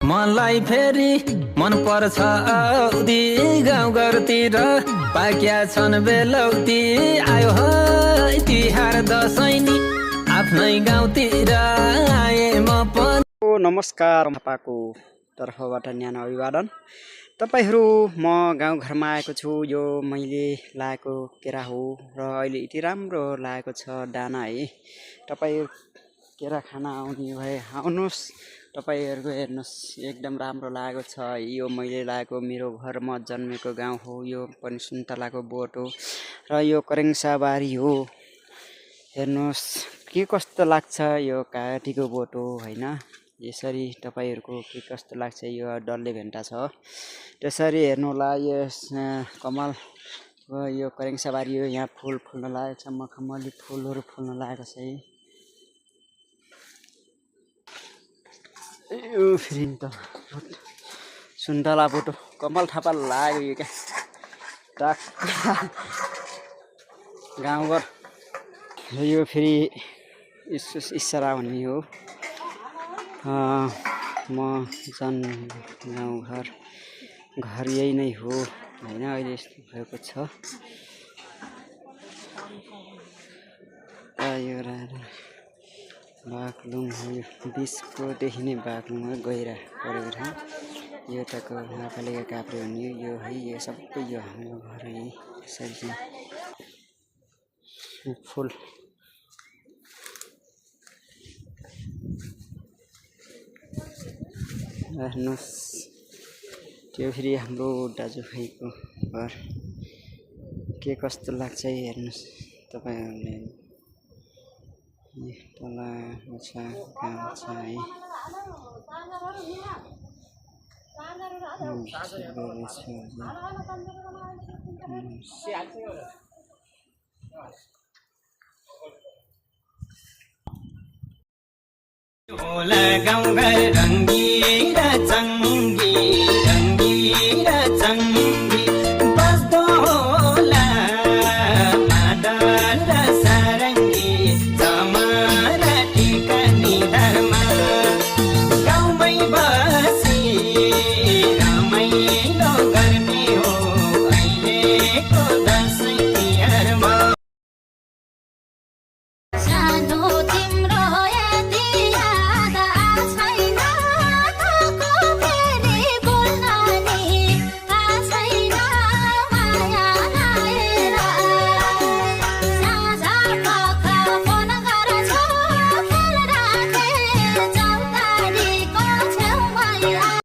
मलाई फेरि मन पर्छ औधी गाउँघरतिर पाक्या छन् बेलौती आयो है तिहार दसैँ नि आफ्नै गाउँतिर आए म पनि। नमस्कार, पापाको तर्फबाट न्यानो अभिवादन। तपाईहरू म गाउँघरमा आएको छु। यो मैले लाएको केरा हो र अहिले यति राम्रो लागेको छ दाना है। तपाईहरू केरा खान आउने भए आउनुहोस्। तपाईहरूको हेर्नुहोस् एकदम राम्रो लागेको छ। यो मैले लागेको मेरो घरमा जन्मेको गाउँ हो। यो पनि सुन्तलाको बोट हो र यो करेङ्साबारी हो। हेर्नुहोस् के कस्तो लाग्छ। यो काटीको बोट हो हैन। यसरी तपाईहरूको के कस्तो लाग्छ। यो डल्ले भेन्टा छ त्यसरी हेर्नुहोला। यस कमल यो करेङ्साबारी हो। यहाँ फुल फुल्न लागेको छ। मखमली फुलहरू फुल्न लागेको छ है। यो फेरि त सुन्तला बोटो कमल थापा लाग्यो यो क्या टाक गाउँघर। यो फेरि इसारा भन्ने हो। म गाउँघर यही नै हो हैन। अहिले यस्तो भएको छ। यो बागलुङ हो। यो बिचकोदेखि नै बागलुङमा गएर परेको ठाउँ। यो तको नपालिका काभ्रे हुने यो है। यो सबै यो हाम्रो घर है। यसरी चाहिँ फुल हेर्नुहोस्। त्यो फेरि हाम्रो दाजुभाइको घर के कस्तो लाग्छ हेर्नुहोस् तपाईँहरूले। तल छ गाउँ छ है। गाउँघर रङ्गिन